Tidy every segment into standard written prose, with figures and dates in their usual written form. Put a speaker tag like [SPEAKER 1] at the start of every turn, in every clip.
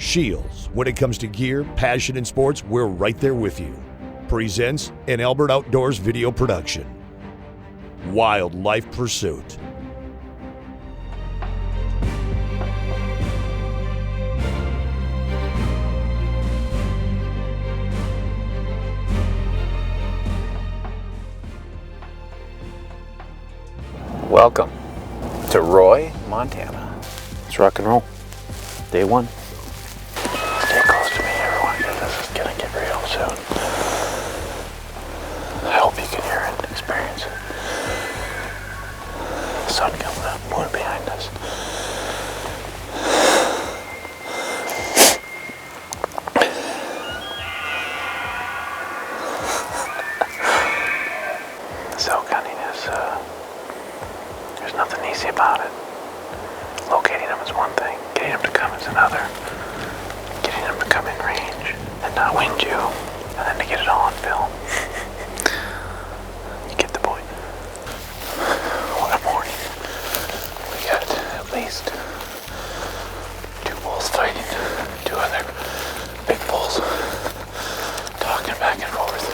[SPEAKER 1] Shields, when it comes to gear, passion, and sports, we're right there with you. Presents an Albert Outdoors video production. Wildlife Pursuit.
[SPEAKER 2] Welcome to Roy, Montana. Let's rock and roll. Day one. Stay close to me, everyone, because this is gonna get real soon. I hope you can hear it and experience it. The sun coming up, moon behind us. Elk hunting is, there's nothing easy about it. Locating them is one thing, getting them to come is another. Getting them to come in range and not wind you, and then to get it all on film. You get the point. What a morning. We got at least 2 bulls fighting, 2 other big bulls talking back and forth.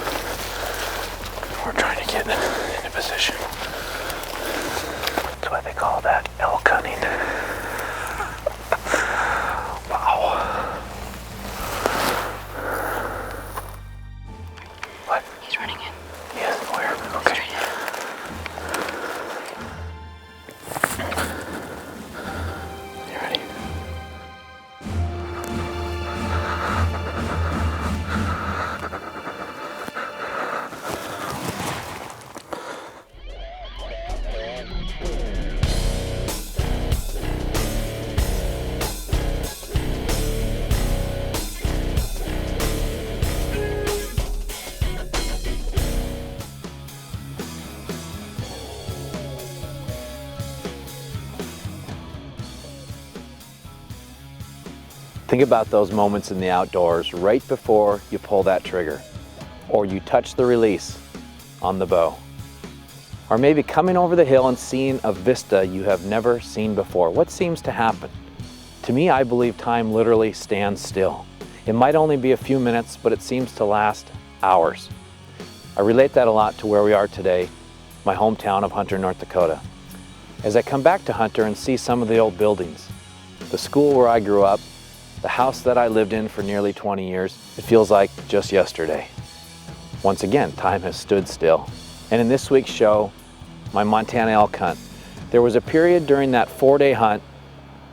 [SPEAKER 2] We're trying to get into position. That's why they call that elk hunting. Wow. What?
[SPEAKER 3] He's running in.
[SPEAKER 2] Yes, where? Okay. You ready? Think about those moments in the outdoors right before you pull that trigger, or you touch the release on the bow, or maybe coming over the hill and seeing a vista you have never seen before. What seems to happen? To me, I believe time literally stands still. It might only be a few minutes, but it seems to last hours. I relate that a lot to where we are today, my hometown of Hunter, North Dakota. As I come back to Hunter and see some of the old buildings, the school where I grew up, the house that I lived in for nearly 20 years, it feels like just yesterday. Once again, time has stood still. And in this week's show, my Montana elk hunt, there was a period during that 4-day hunt,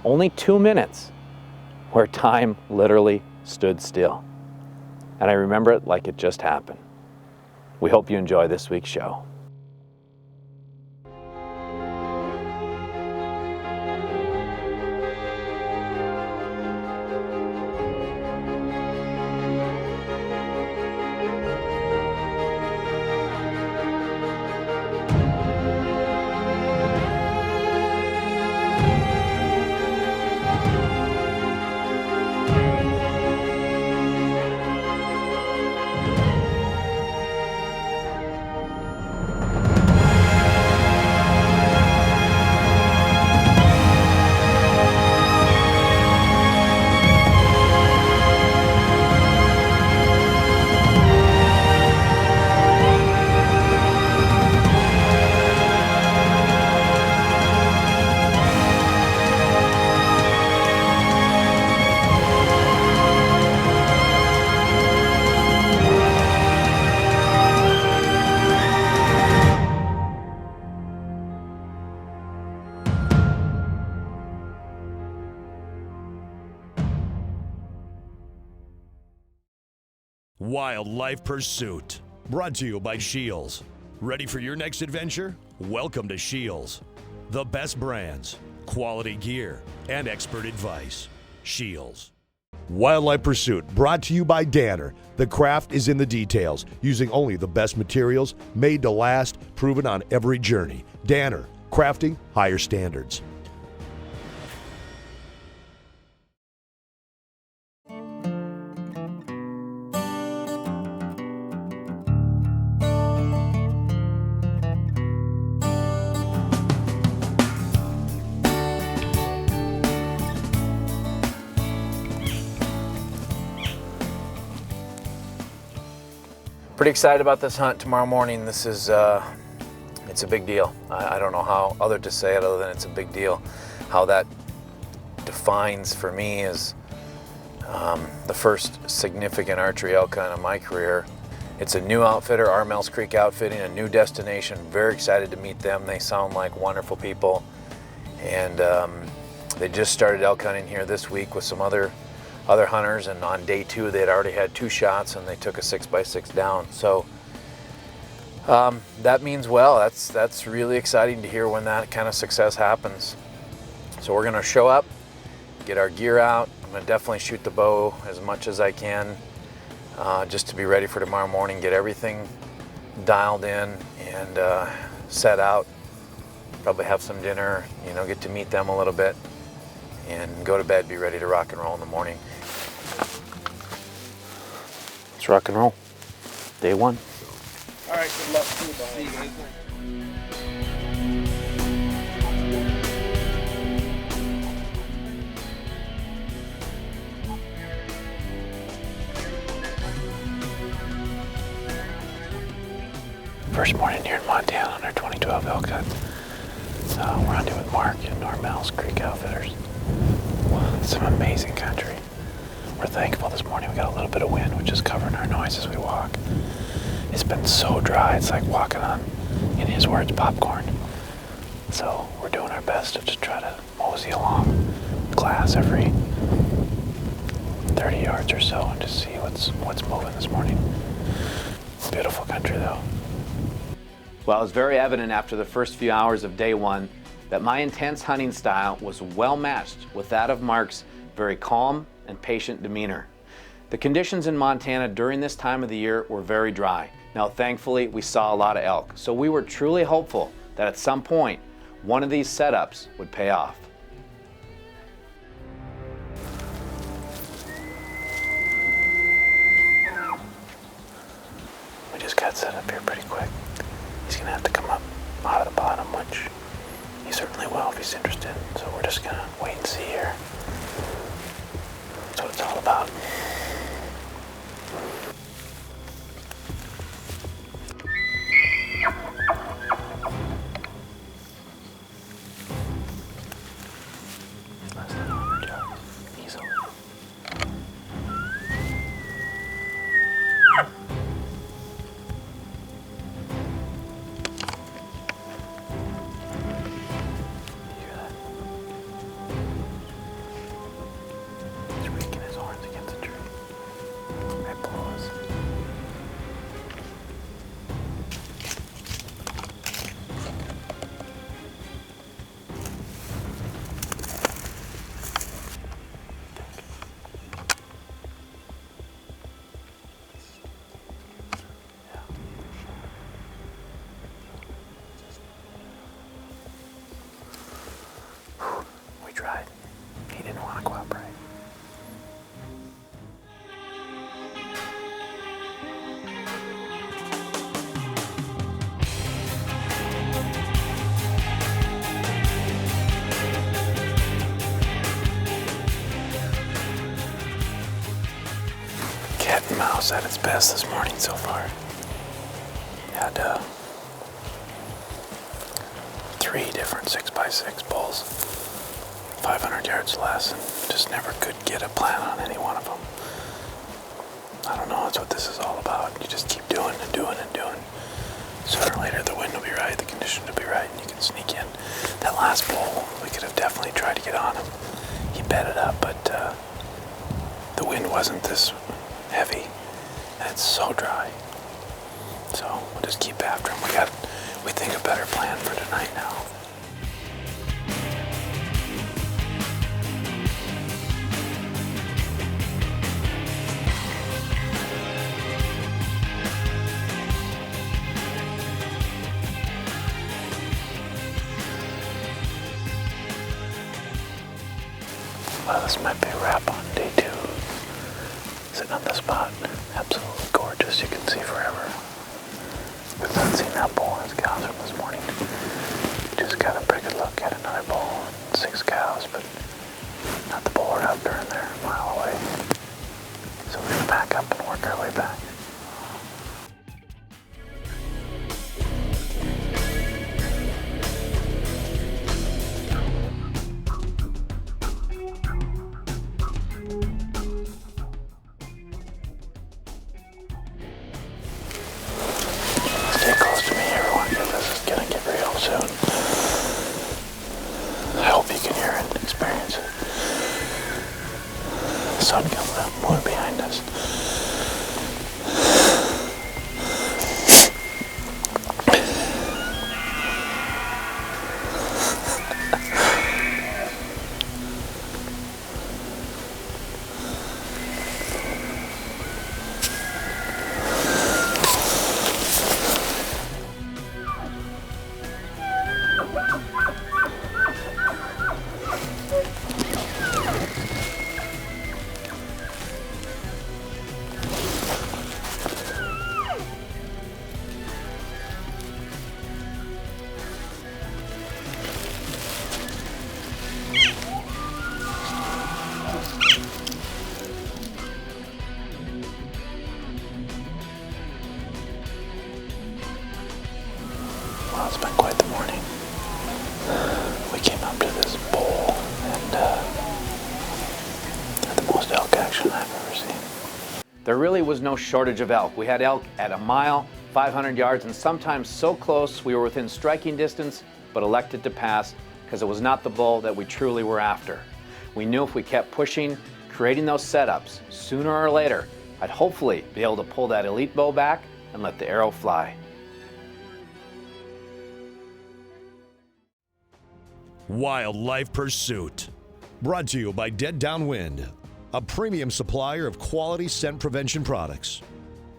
[SPEAKER 2] only 2 minutes, where time literally stood still. And I remember it like it just happened. We hope you enjoy this week's show.
[SPEAKER 1] Wildlife Pursuit, brought to you by Shields. Ready for your next adventure? Welcome to Shields. The best brands, quality gear, and expert advice. Shields. Wildlife Pursuit, brought to you by Danner. The craft is in the details, using only the best materials, made to last, proven on every journey. Danner, crafting higher standards.
[SPEAKER 2] Pretty excited about this hunt tomorrow morning. This is, it's a big deal. I don't know how other to say it other than it's a big deal. How that defines for me is the first significant archery elk hunt of my career. It's a new outfitter, Armells Creek Outfitting, a new destination. Very excited to meet them. They sound like wonderful people. And they just started elk hunting here this week with some other hunters, and on day 2 they had already had 2 shots and they took a 6x6 down. So that means, well, that's really exciting to hear when that kind of success happens. So we're gonna show up, get our gear out. I'm gonna definitely shoot the bow as much as I can, just to be ready for tomorrow morning, get everything dialed in and set out. Probably have some dinner, you know, get to meet them a little bit, and go to bed, be ready to rock and roll in the morning. Let's rock and roll. Day 1.
[SPEAKER 3] All right, good luck to you, buddy. See you guys.
[SPEAKER 2] First morning here in Montana on our 2012 elk hunt. We're hunting with Mark in Armells Creek Outfitters. Some amazing country. We're thankful this morning we got a little bit of wind, which is covering our noise as we walk. It's been so dry, it's like walking on, in his words, popcorn. So we're doing our best to just try to mosey along glass every 30 yards or so and just see what's moving this morning. Beautiful country though. Well, it was very evident after the first few hours of day 1 that my intense hunting style was well matched with that of Mark's very calm and patient demeanor. The conditions in Montana during this time of the year were very dry. Now, thankfully, we saw a lot of elk, so we were truly hopeful that at some point, one of these setups would pay off. We just got set up here pretty quick. He's gonna have to come up out of the bottom, which he certainly will if he's interested. So we're just gonna wait and see here. That's what it's all about. Less than 100 yards, easily. Tried. He didn't want to cooperate. Cat and mouse at its best this morning so far. Had 3 different 6x6 bulls. 500 yards less, and just never could get a plan on any one of them. I don't know, that's what this is all about. You just keep doing and doing and doing. Sooner or later the wind will be right, the conditions will be right, and you can sneak in. That last bull, we could have definitely tried to get on him. He bedded up, but the wind wasn't this heavy, and it's so dry. So we'll just keep after him. We think a better plan for tonight now. Well, this might be a wrap on day 2. Sitting on the spot, absolutely gorgeous. You can see forever. We've not seen that bull and his cows from this morning. Just got a pretty good look at another bull and 6 cows, but not the bull we're after in there, a mile away. So we're gonna back up and work our way back. Stay close to me, everyone, because this is gonna get real soon. I hope you can hear it and experience it. The sun comes up, moon behind us. Well, it's been quite the morning. We came up to this bowl and had the most elk action I've ever seen. There really was no shortage of elk. We had elk at a mile, 500 yards, and sometimes so close we were within striking distance, but elected to pass because it was not the bull that we truly were after. We knew if we kept pushing, creating those setups, sooner or later, I'd hopefully be able to pull that elite bow back and let the arrow fly.
[SPEAKER 1] Wildlife Pursuit. Brought to you by Dead Downwind, a premium supplier of quality scent prevention products.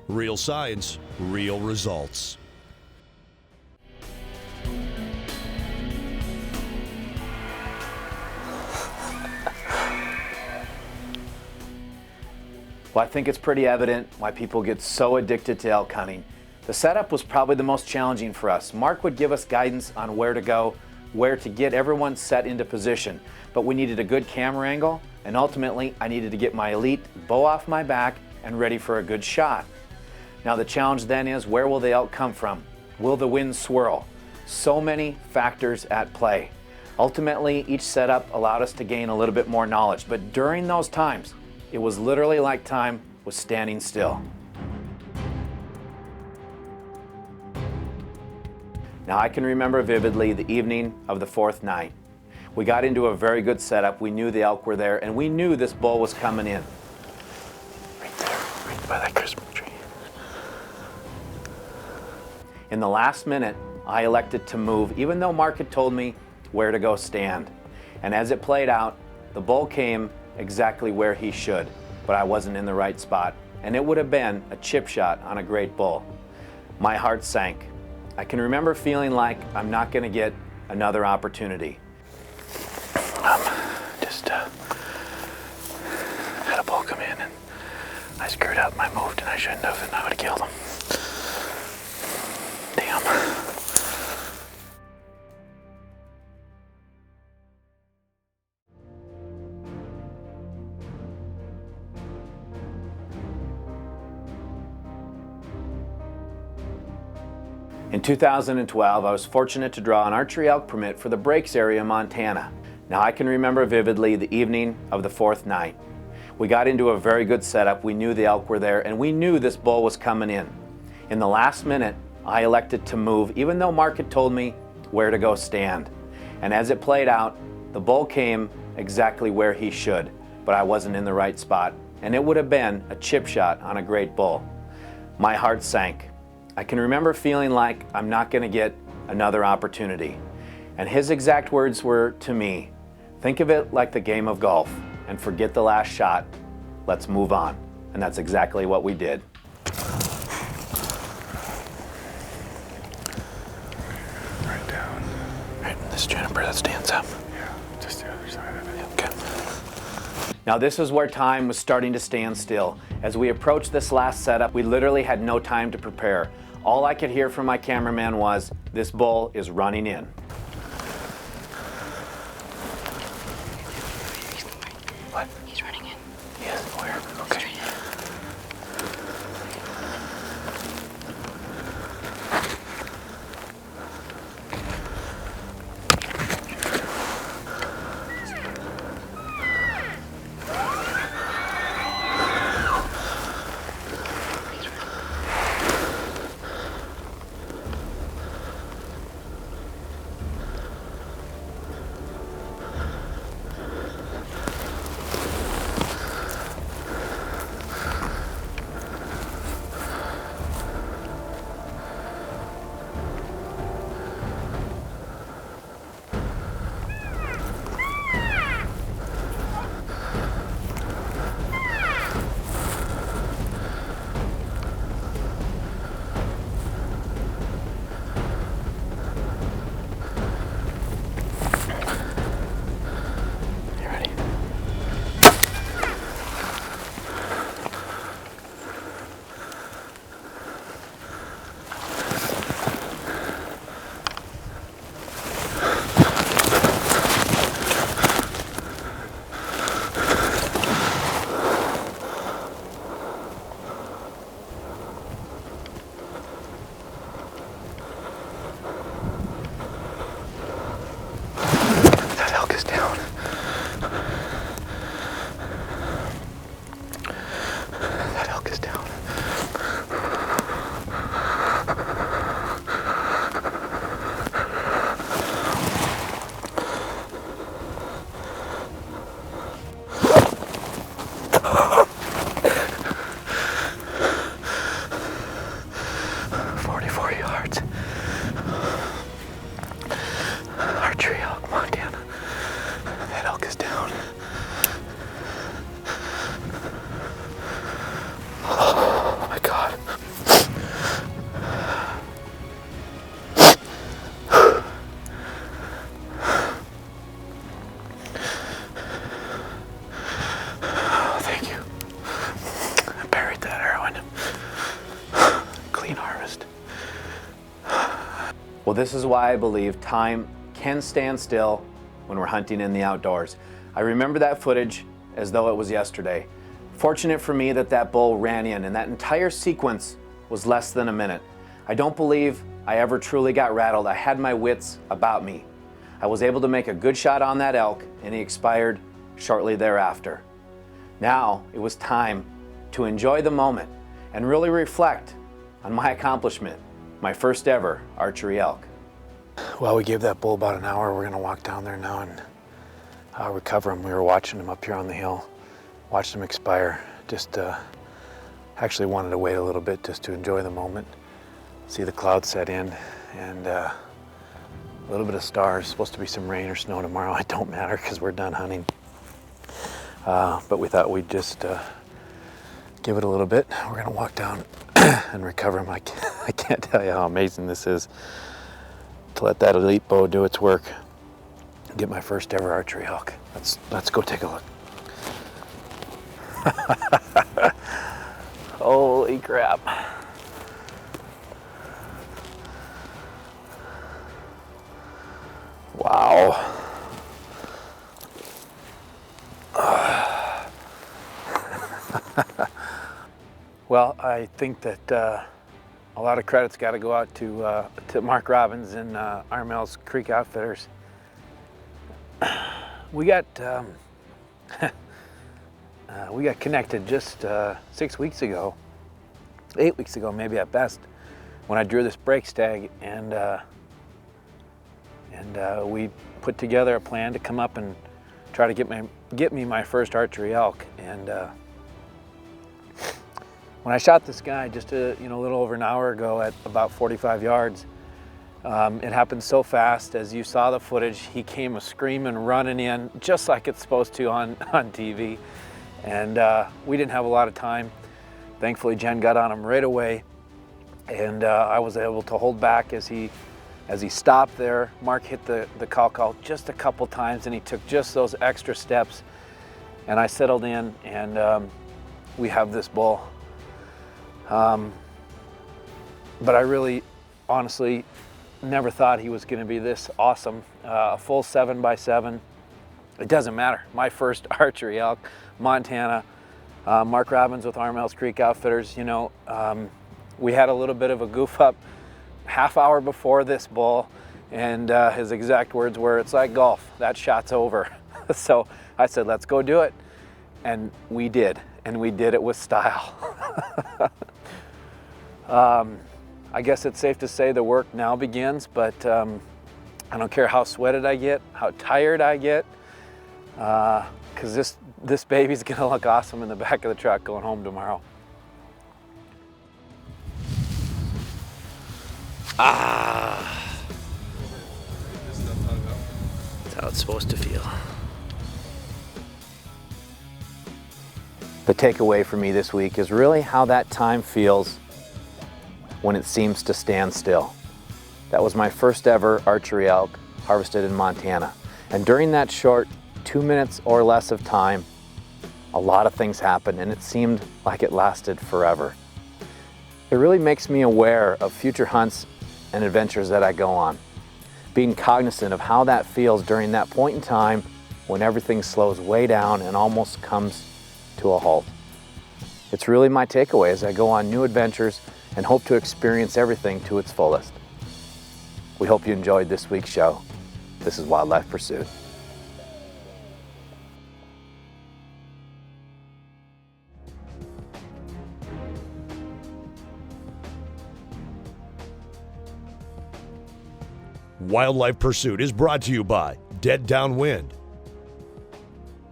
[SPEAKER 1] Real science, real results.
[SPEAKER 2] Well, I think it's pretty evident why people get so addicted to elk hunting. The setup was probably the most challenging for us. Mark would give us guidance on where to go, where to get everyone set into position, but we needed a good camera angle, and ultimately I needed to get my elite bow off my back and ready for a good shot. Now the challenge then is, where will the elk come from? Will the wind swirl? So many factors at play. Ultimately, each setup allowed us to gain a little bit more knowledge, but during those times, it was literally like time was standing still. Now I can remember vividly the evening of the fourth night. We got into a very good setup. We knew the elk were there, and we knew this bull was coming in. Right there, right by that Christmas tree. In the last minute, I elected to move, even though Mark had told me where to go stand. And as it played out, the bull came exactly where he should, but I wasn't in the right spot, and it would have been a chip shot on a great bull. My heart sank. I can remember feeling like I'm not going to get another opportunity. Just had a bull come in and I screwed up. I moved and I shouldn't have, and I would have killed him. Damn. In 2012, I was fortunate to draw an archery elk permit for the Breaks area in Montana. Now I can remember vividly the evening of the fourth night. We got into a very good setup. We knew the elk were there, and we knew this bull was coming in. In the last minute, I elected to move, even though Mark had told me where to go stand. And as it played out, the bull came exactly where he should, but I wasn't in the right spot, and it would have been a chip shot on a great bull. My heart sank. I can remember feeling like I'm not going to get another opportunity. And his exact words were to me, "Think of it like the game of golf and forget the last shot. Let's move on." And that's exactly what we did.
[SPEAKER 4] Right down.
[SPEAKER 2] Right in this juniper that stands up.
[SPEAKER 4] Yeah, just the other side of it.
[SPEAKER 2] Okay. Now this is where time was starting to stand still. As we approached this last setup, we literally had no time to prepare. All I could hear from my cameraman was, "This bull is running in." What?
[SPEAKER 5] He's running in.
[SPEAKER 2] Yes, where? Okay. Well, this is why I believe time can stand still when we're hunting in the outdoors. I remember that footage as though it was yesterday. Fortunate for me that that bull ran in, and that entire sequence was less than a minute. I don't believe I ever truly got rattled. I had my wits about me. I was able to make a good shot on that elk, and he expired shortly thereafter. Now it was time to enjoy the moment and really reflect on my accomplishment, my first ever archery elk.
[SPEAKER 5] Well, we gave that bull about an hour. We're gonna walk down there now and recover him. We were watching him up here on the hill, watched him expire. Just actually wanted to wait a little bit just to enjoy the moment, see the clouds set in, and a little bit of stars. Supposed to be some rain or snow tomorrow. It don't matter because we're done hunting. But we thought we'd just give it a little bit. We're gonna walk down and recover him. I can't tell you how amazing this is to let that elite bow do its work. Get my first ever archery elk. Let's go take a look. Holy crap. Wow. Well, I think that a lot of credit's got to go out to Mark Robbins and Armells Creek Outfitters. We got connected just 6 weeks ago, 8 weeks ago maybe at best, when I drew this breaks tag, and we put together a plan to come up and try to get me my first archery elk. And when I shot this guy just a little over an hour ago at about 45 yards, it happened so fast. As you saw the footage, he came screaming, running in, just like it's supposed to on TV. And we didn't have a lot of time. Thankfully, Jen got on him right away, and I was able to hold back as he stopped there. Mark hit the cow just a couple times, and he took just those extra steps, and I settled in, and we have this bull. But I really, honestly, never thought he was going to be this awesome. A full 7x7. It doesn't matter. My first archery elk, Montana. Mark Robbins with Armells Creek Outfitters. We had a little bit of a goof up half hour before this bull, and his exact words were, "It's like golf. That shot's over." So I said, "Let's go do it," and we did, and we did it with style. I guess it's safe to say the work now begins, but I don't care how sweated I get, how tired I get, because this baby's gonna look awesome in the back of the truck going home tomorrow. That's how it's supposed to feel. The takeaway for me this week is really how that time feels when it seems to stand still. That was my first ever archery elk harvested in Montana. And during that short 2 minutes or less of time, a lot of things happened, and it seemed like it lasted forever. It really makes me aware of future hunts and adventures that I go on, being cognizant of how that feels during that point in time when everything slows way down and almost comes to a halt. It's really my takeaway as I go on new adventures and hope to experience everything to its fullest. We hope you enjoyed this week's show. This is Wildlife Pursuit.
[SPEAKER 1] Wildlife Pursuit is brought to you by Dead Downwind,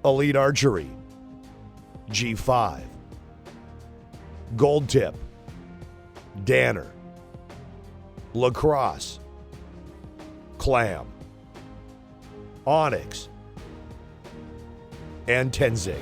[SPEAKER 1] Elite Archery, G5, Gold Tip, Danner, Lacrosse, Clam, Onyx, and Tenzing.